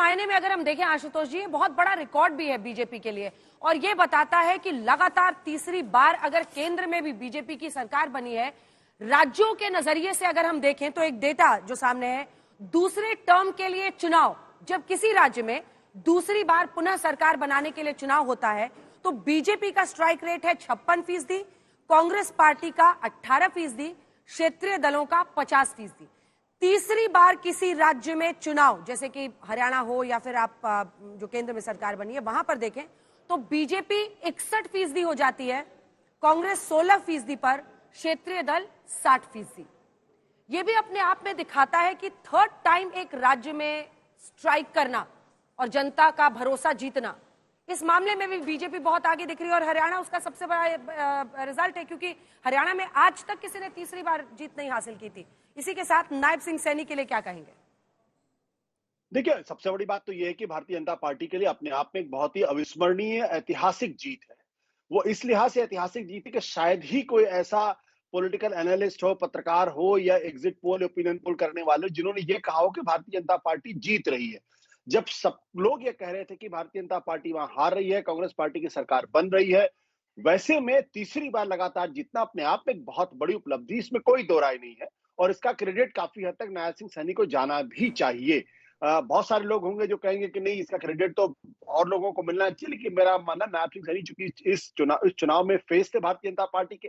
मायने में अगर हम देखें आशुतोष जी, ये बहुत बड़ा रिकॉर्ड भी है बीजेपी के लिए, और ये बताता है कि लगातार तीसरी बार अगर केंद्र में भी बीजेपी की सरकार बनी है, राज्यों के नजरिए से अगर हम देखें तो एक डेटा जो सामने है, दूसरे टर्म के लिए चुनाव, जब किसी राज्य में दूसरी बार पुनः सरकार बनाने के लिए चुनाव होता है तो बीजेपी का स्ट्राइक रेट है 56%, कांग्रेस पार्टी का 18%, क्षेत्रीय दलों का 50%। तीसरी बार किसी राज्य में चुनाव, जैसे कि हरियाणा हो या फिर आप जो केंद्र में सरकार बनी है वहां पर देखें तो बीजेपी 61% हो जाती है, कांग्रेस 16% पर, क्षेत्रीय दल 60%। यह भी अपने आप में दिखाता है कि थर्ड टाइम एक राज्य में स्ट्राइक करना और जनता का भरोसा जीतना, इस मामले में भी बीजेपी बहुत आगे दिख रही है। और हरियाणा उसका सबसे बड़ा रिजल्ट है, क्योंकि हरियाणा में आज तक किसी ने तीसरी बार जीत नहीं हासिल की थी। इसी के साथ नायब सिंह सैनी के लिए क्या कहेंगे? देखिए, सबसे बड़ी बात तो यह है कि भारतीय जनता पार्टी के लिए अपने आप में एक बहुत ही अविस्मरणीय ऐतिहासिक जीत है। वो इस लिहाज से ऐतिहासिक जीत है कि शायद ही कोई ऐसा पॉलिटिकल एनालिस्ट हो, पत्रकार हो या एग्जिट पोल, ओपिनियन पोल करने वाले जिन्होंने ये कहा हो कि भारतीय जनता पार्टी जीत रही है। जब सब लोग ये कह रहे थे कि भारतीय जनता पार्टी वहां हार रही है, कांग्रेस पार्टी की सरकार बन रही है, वैसे में तीसरी बार लगातार जीतना अपने आप में एक बहुत बड़ी उपलब्धि, इसमें कोई दो राय नहीं है। और इसका क्रेडिट काफी हद तक नायब सिंह सैनी को जाना भी चाहिए। बहुत सारे लोग होंगे जो कहेंगे कि नहीं, इसका क्रेडिट तो और लोगों को मिलना चाहिए, लेकिन मेरा मानना, नायब सिंह सैनी चूंकि इस चुनाव में फेस थे भारतीय जनता पार्टी के,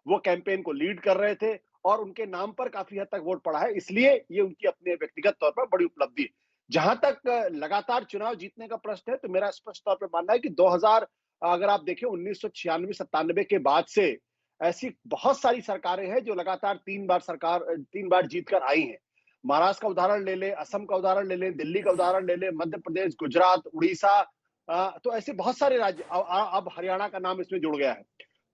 वो कैंपेन को लीड कर रहे थे और उनके नाम पर काफी हद तक वोट पड़ा है, इसलिए ये उनकी अपने व्यक्तिगत तौर पर बड़ी उपलब्धि है। जहां तक लगातार चुनाव जीतने का प्रश्न है, तो मेरा स्पष्ट तौर पर मानना है कि 2000, अगर आप देखें 1996-97 के बाद से ऐसी बहुत सारी सरकारें हैं जो लगातार तीन बार जीतकर आई हैं। महाराष्ट्र का उदाहरण ले लें, असम का उदाहरण ले लें, दिल्ली का उदाहरण ले लें, मध्य प्रदेश, गुजरात, उड़ीसा, तो ऐसे बहुत सारे राज्य, अब हरियाणा का नाम इसमें जुड़ गया है।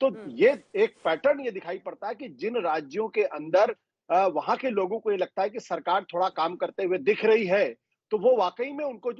तो ये एक पैटर्न ये दिखाई पड़ता है कि जिन राज्यों के अंदर वहां के लोगों को ये लगता है कि सरकार थोड़ा काम करते हुए दिख रही है, तो वो वाकई में उनको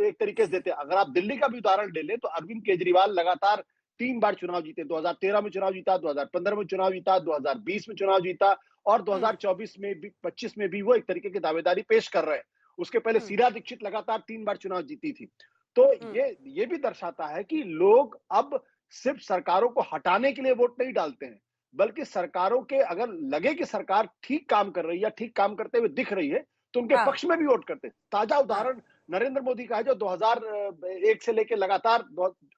एक तरीके से देते हैं। अगर आप दिल्ली का भी उदाहरण ले लें तो अरविंद केजरीवाल लगातार 3 बार चुनाव जीते, 2013 में चुनाव जीता, 2015 में चुनाव जीता, 2020 में चुनाव जीता और 2024 में भी, 25 में भी वो एक तरीके की दावेदारी पेश कर रहे हैं। उसके पहले शीला दीक्षित लगातार 3 बार चुनाव जीती थी। तो ये भी दर्शाता है कि लोग अब सिर्फ सरकारों को हटाने के लिए वोट नहीं डालते हैं, बल्कि सरकारों के अगर लगे कि सरकार ठीक काम कर रही है या ठीक काम करते हुए दिख रही है, तो उनके पक्ष में भी वोट करते हैं। ताजा उदाहरण नरेंद्र मोदी का है, जो 2001 से लेकर लगातार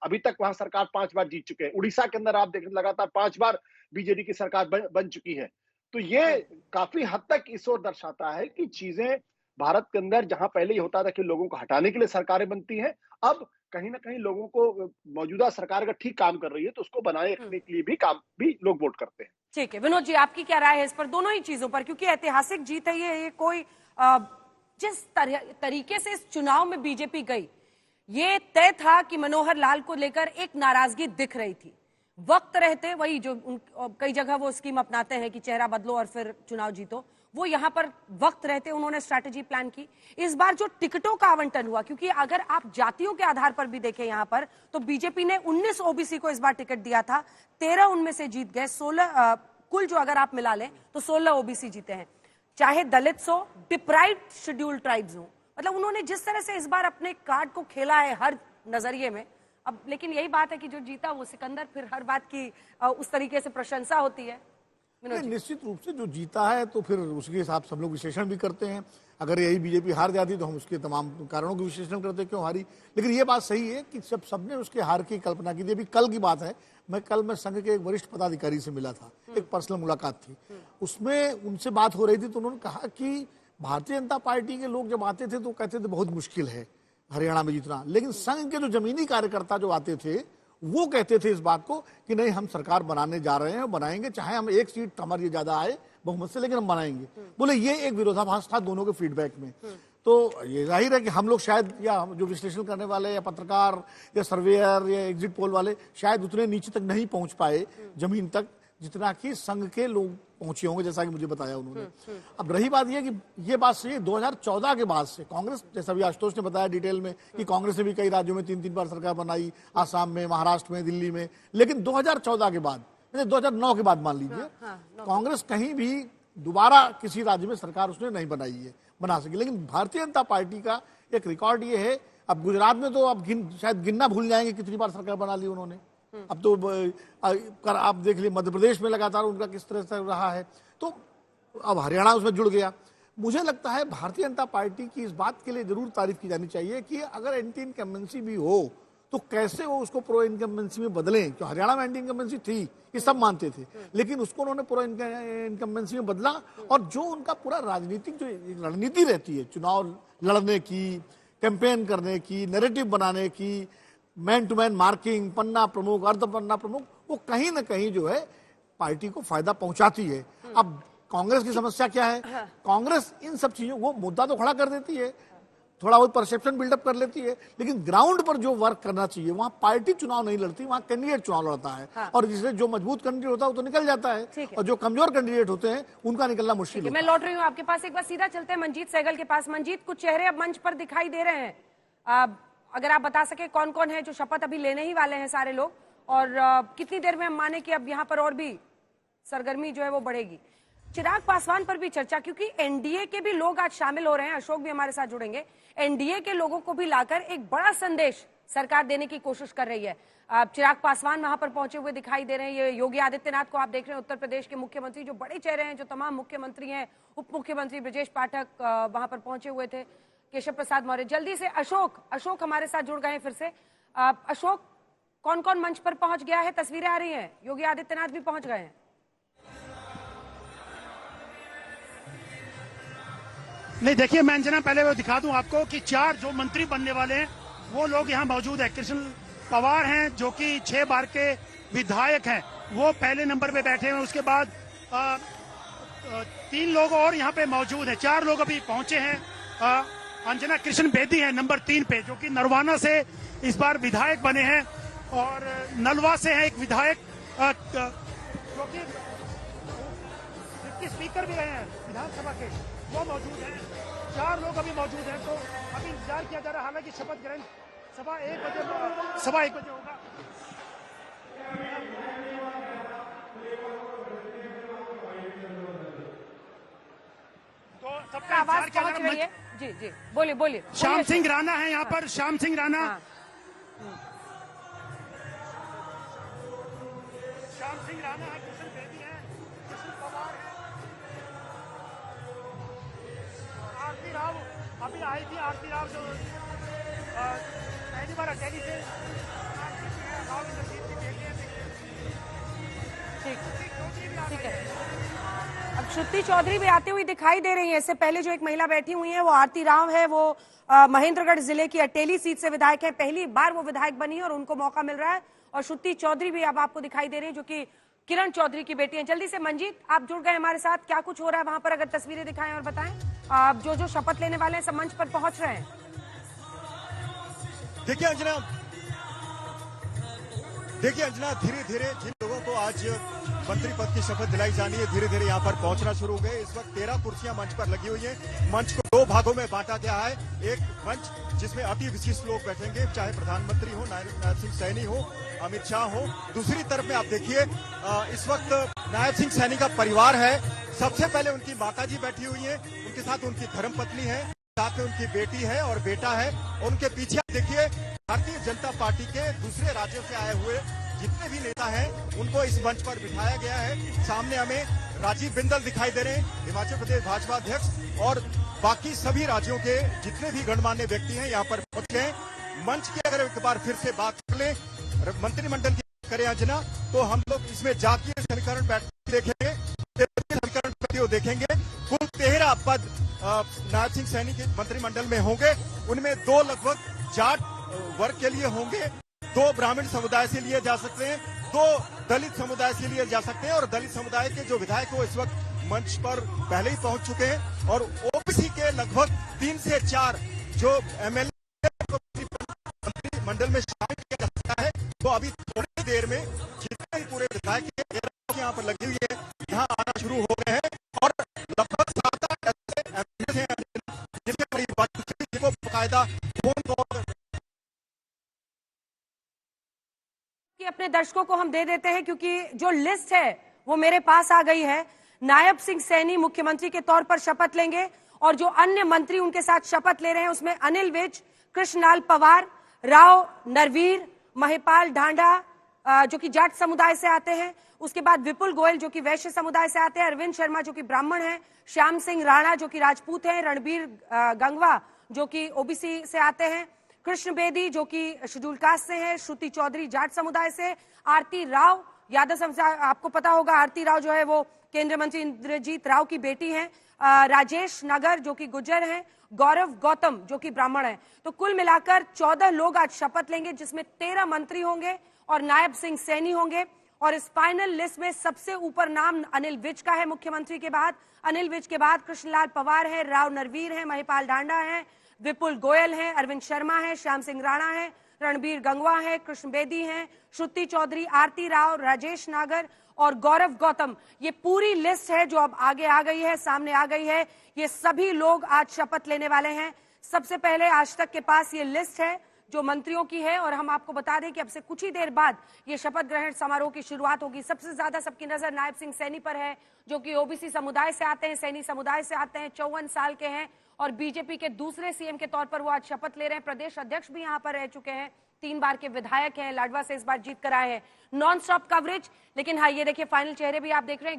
अभी तक वहां सरकार 5 बार जीत चुके हैं। उड़ीसा के अंदर आप देखें लगातार 5 बार बीजेडी की सरकार बन चुकी है। तो ये काफी हद तक इस ओर दर्शाता है कि चीजें भारत के अंदर, जहां पहले ये होता था कि लोगों को हटाने के लिए सरकारें बनती हैं, अब कहीं ना कहीं लोगों को मौजूदा सरकार अगर ठीक काम कर रही है तो उसको बनाए रखने के लिए भी लोग वोट करते हैं। ठीक है विनोद जी, आपकी क्या राय है इस पर, दोनों ही चीजों पर? क्योंकि ऐतिहासिक जीत है ये कोई जिस तरीके से इस चुनाव में बीजेपी गई, ये तय था कि मनोहर लाल को लेकर एक नाराजगी दिख रही थी। वक्त रहते वही जो कई जगह वो स्कीम अपनाते हैं कि चेहरा बदलो और फिर चुनाव जीतो, वो यहां पर वक्त रहते उन्होंने स्ट्रैटेजी प्लान की। इस बार जो टिकटों का आवंटन हुआ, क्योंकि अगर आप जातियों के आधार पर भी देखें यहां पर, तो बीजेपी ने 19 ओबीसी को इस बार टिकट दिया था, 13 उनमें से जीत गए, 16 कुल जो अगर आप मिला लें तो 16 ओबीसी जीते हैं, चाहे दलित हो, डिप्राइव्ड शेड्यूल्ड ट्राइब्स हो। मतलब उन्होंने जिस तरह से इस बार अपने कार्ड को खेला है हर नजरिए में, अब लेकिन यही बात है कि जो जीता वो सिकंदर, फिर हर बात की उस तरीके से प्रशंसा होती है। निश्चित रूप से जो जीता है तो फिर उसके हिसाब से हम लोग विश्लेषण भी करते हैं। अगर यही बीजेपी हार जाती तो हम उसके तमाम कारणों के विश्लेषण करते हैं क्यों हारी। लेकिन ये बात सही है कि जब सबने उसके हार की कल्पना की थी, अभी कल की बात है, मैं संघ के एक वरिष्ठ पदाधिकारी से मिला था, एक पर्सनल मुलाकात थी, उसमें उनसे बात हो रही थी, तो उन्होंने कहा कि भारतीय जनता पार्टी के लोग जब आते थे तो कहते थे बहुत मुश्किल है हरियाणा में जीतना, लेकिन संघ के जो जमीनी कार्यकर्ता जो आते थे वो कहते थे इस बात को कि नहीं, हम सरकार बनाने जा रहे हैं, बनाएंगे, चाहे हम एक सीट हमारी ज्यादा आए बहुमत से, लेकिन हम बनाएंगे। बोले ये एक विरोधाभास था दोनों के फीडबैक में। तो ये जाहिर है कि हम लोग शायद, या जो विश्लेषण करने वाले या पत्रकार या सर्वेयर या एग्जिट पोल वाले शायद उतने नीचे तक नहीं पहुंच पाए जमीन तक जितना कि संघ के लोग पहुंचे होंगे, जैसा कि मुझे बताया उन्होंने। अब रही बात यह कि ये बात सही है, 2014 के बाद से कांग्रेस, जैसा भी आशुतोष ने बताया डिटेल में कि कांग्रेस ने भी कई राज्यों में 3-3 बार सरकार बनाई, आसाम में, महाराष्ट्र में, दिल्ली में, लेकिन 2014 के बाद, 2009 के बाद मान लीजिए, कांग्रेस कहीं भी दोबारा किसी राज्य में सरकार उसने नहीं बनाई है, बना सकी। लेकिन भारतीय जनता पार्टी का एक रिकॉर्ड ये है, अब गुजरात में तो अब शायद गिनना भूल जाएंगे कितनी बार सरकार बना ली उन्होंने। अब तो आप देख लीजिए मध्य प्रदेश में लगातार उनका किस तरह से रहा है, तो अब हरियाणा उसमें जुड़ गया। मुझे लगता है भारतीय जनता पार्टी की इस बात के लिए जरूर तारीफ की जानी चाहिए कि अगर एंटी इनकम्बेंसी भी हो तो कैसे वो उसको प्रो इनकम्बेंसी में बदलें। क्यों हरियाणा में एंटी इनकम्बेंसी थी, ये सब मानते थे, लेकिन उसको उन्होंने प्रो इनकम्बेंसी में बदला। और जो उनका पूरा राजनीतिक जो रणनीति रहती है, चुनाव लड़ने की, कैंपेन करने की, नैरेटिव बनाने की, मैन टू मैन मार्किंग, पन्ना प्रमुख, अर्ध पन्ना प्रमुख, वो कहीं ना कहीं जो है पार्टी को फायदा पहुंचाती है। अब कांग्रेस की समस्या क्या है? कांग्रेस इन सब चीजों वो मुद्दा तो खड़ा कर देती है, थोड़ा बहुत परसेप्शन बिल्डअप कर लेती है, लेकिन ग्राउंड पर जो वर्क करना चाहिए वहां पार्टी चुनाव नहीं लड़ती, वहां कैंडिडेट चुनाव लड़ता है। हाँ। और जिससे जो मजबूत कैंडिडेट होता है वो तो निकल जाता है, और जो कमजोर कैंडिडेट होते हैं उनका निकलना मुश्किल है। मैं लौट रही हूँ आपके पास, एक बार सीधा चलते हैं मंजीत सहगल के पास। मंजीत, कुछ चेहरे अब मंच पर दिखाई दे रहे हैं, अगर आप बता सके कौन कौन है जो शपथ अभी लेने ही वाले हैं सारे लोग, और कितनी देर में हम माने कि अब यहाँ पर और भी सरगर्मी जो है वो बढ़ेगी। चिराग पासवान पर भी चर्चा, क्योंकि एनडीए के भी लोग आज शामिल हो रहे हैं, अशोक भी हमारे साथ जुड़ेंगे। एनडीए के लोगों को भी लाकर एक बड़ा संदेश सरकार देने की कोशिश कर रही है। चिराग पासवान वहां पर पहुंचे हुए दिखाई दे रहे हैं। ये योगी आदित्यनाथ को आप देख रहे हैं, उत्तर प्रदेश के मुख्यमंत्री, जो बड़े चेहरे हैं, जो तमाम मुख्यमंत्री हैं, उप मुख्यमंत्री ब्रजेश पाठक वहां पर पहुंचे हुए थे, केशव प्रसाद मौर्य। जल्दी से अशोक हमारे साथ जुड़ गए हैं फिर से। अशोक, कौन कौन मंच पर पहुंच गया है? तस्वीरें आ रही हैं, योगी आदित्यनाथ भी पहुंच गए हैं। नहीं, देखिए मैं अंजना पहले वो दिखा दूं आपको कि 4 जो मंत्री बनने वाले हैं वो लोग यहाँ मौजूद है। कृष्ण पवार हैं जो कि 6 बार के विधायक हैं, वो पहले नंबर पे बैठे हैं। उसके बाद 3 लोग और यहाँ पे मौजूद हैं, 4 लोग अभी पहुंचे हैं। अंजना कृष्ण बेदी है नंबर 3 पे, जो कि नरवाना से इस बार विधायक बने हैं, और नलवा से है एक विधायक जो कि स्पीकर भी रहे हैं विधानसभा के, वो मौजूद हैं। 4 लोग अभी मौजूद हैं, तो अभी इंतजार किया जा रहा है। हालांकि शपथ ग्रहण सवा 1 बजे होगा। तो सबका आवाज पहुंच रही है। जी बोलिए। श्याम सिंह राणा है यहाँ पर, श्याम सिंह राणा। श्याम सिंह राणा है, कृष्ण बेदी है, कृष्ण पवार है, आरती राव अभी आई थी। आरती राव जो पहली बार अकेली से ठीक है। अब श्रुति चौधरी भी आती हुई दिखाई दे रही है। इससे पहले जो एक महिला बैठी हुई है वो आरती राव है, वो महेंद्रगढ़ जिले की अटेली सीट से विधायक है, पहली बार वो विधायक बनी है और उनको मौका मिल रहा है। और श्रुति चौधरी भी अब आपको दिखाई दे रही है, जो कि किरण चौधरी की बेटी है। जल्दी से मंजीत, आप जुड़ गए हमारे साथ, क्या कुछ हो रहा है वहां पर, अगर तस्वीरें दिखाएं और बताएं। जो शपथ लेने वाले हैं सब मंच पर पहुंच रहे हैं। देखिए अंजना, धीरे धीरे जिन लोगों को आज मंत्री पद की शपथ दिलाई जानी है, धीरे धीरे यहाँ पर पहुंचना शुरू हो गए। इस वक्त 13 कुर्सियां मंच पर लगी हुई हैं। मंच को 2 भागों में बांटा गया है। एक मंच जिसमें अति विशिष्ट लोग बैठेंगे, चाहे प्रधानमंत्री हो, नायब सिंह सैनी हो, अमित शाह हो। दूसरी तरफ में आप देखिए इस वक्त नायब सिंह सैनी का परिवार है। सबसे पहले उनकी माताजी बैठी हुई है, उनके साथ उनकी धर्मपत्नी है, साथ में उनकी बेटी है और बेटा है। और उनके पीछे देखिए भारतीय जनता पार्टी के दूसरे राज्यों से आए हुए जितने भी नेता हैं उनको इस मंच पर बिठाया गया है। सामने हमें राजीव बिंदल दिखाई दे रहे हैं, हिमाचल प्रदेश भाजपा अध्यक्ष, और बाकी सभी राज्यों के जितने भी गणमान्य व्यक्ति हैं यहाँ पर पहुंचे हैं। मंच की अगर एक बार फिर से बात कर ले, मंत्रिमंडल की करें अंजना, तो हम लोग इसमें जातीय समीकरण देखेंगे, देखेंगे। कुल 13 पद नायब सिंह सैनी के मंत्रिमंडल में होंगे, उनमें 2 लगभग जाट वर्ग के लिए होंगे, 2 ब्राह्मण समुदाय से लिए जा सकते हैं, 2 दलित समुदाय से लिए जा सकते हैं। और दलित समुदाय के जो विधायक वो इस वक्त मंच पर पहले ही पहुंच चुके हैं। और ओबीसी के लगभग 3 से 4 जो एमएलए मंत्रिमंडल में शामिल किया जा सकता है, तो अभी थोड़ी देर में जितने भी पूरे विधायक यहाँ पर लगी हुई है, यहाँ आना शुरू हो गए हैं। और लगभग 7-8 ऐसे जिनको बाकायदा फोन कॉल अपने दर्शकों को हम दे देते हैं, क्योंकि जो लिस्ट है वो मेरे पास आ गई है। नायब सिंह सैनी मुख्यमंत्री के तौर पर शपथ लेंगे और जो अन्य मंत्री उनके साथ शपथ ले रहे हैं उसमें अनिल विज, कृष्णलाल पंवार, राव नरवीर, महिपाल ढांडा जो कि जाट समुदाय से आते हैं, उसके बाद विपुल गोयल जो कि वैश्य समुदाय से आते हैं, अरविंद शर्मा जो कि ब्राह्मण हैं, श्याम सिंह राणा जो कि राजपूत हैं, रणबीर गंगवा जो कि ओबीसी से आते हैं, कृष्ण बेदी जो कि शेड्यूल कास्ट से हैं, श्रुति चौधरी जाट समुदाय से, आरती राव यादव समुदाय, आपको पता होगा आरती राव जो है वो केंद्रीय मंत्री इंद्रजीत राव की बेटी हैं, राजेश नगर जो कि गुज्जर हैं, गौरव गौतम जो कि ब्राह्मण हैं। तो कुल मिलाकर 14 लोग आज शपथ लेंगे, जिसमें 13 मंत्री होंगे और नायब सिंह सैनी होंगे। और इस फाइनल लिस्ट में सबसे ऊपर नाम अनिल विज का है मुख्यमंत्री के बाद। अनिल विज के बाद कृष्णलाल पंवार है, राव नरवीर है, महिपाल ढांडा है, विपुल गोयल है, अरविंद शर्मा है, श्याम सिंह राणा है, रणबीर गंगवा है, कृष्ण बेदी है, श्रुति चौधरी, आरती राव, राजेश नागर और गौरव गौतम। ये पूरी लिस्ट है जो अब आगे आ गई है, सामने आ गई है। ये सभी लोग आज शपथ लेने वाले हैं। सबसे पहले आज तक के पास ये लिस्ट है जो मंत्रियों की है और हम आपको बता दें कि अब से कुछ ही देर बाद ये शपथ ग्रहण समारोह की शुरुआत होगी। सबसे ज्यादा सबकी नजर नायब सिंह सैनी पर है जो कि ओबीसी समुदाय से आते हैं, सैनी समुदाय से आते हैं, 54 साल के हैं और बीजेपी के दूसरे सीएम के तौर पर वो आज शपथ ले रहे हैं। प्रदेश अध्यक्ष भी यहाँ पर रह चुके हैं, 3 बार के विधायक हैं, लाडवा से इस बार जीत कर आए हैं। नॉन स्टॉप कवरेज, लेकिन हाँ ये देखिए फाइनल चेहरे भी आप देख रहे हैं।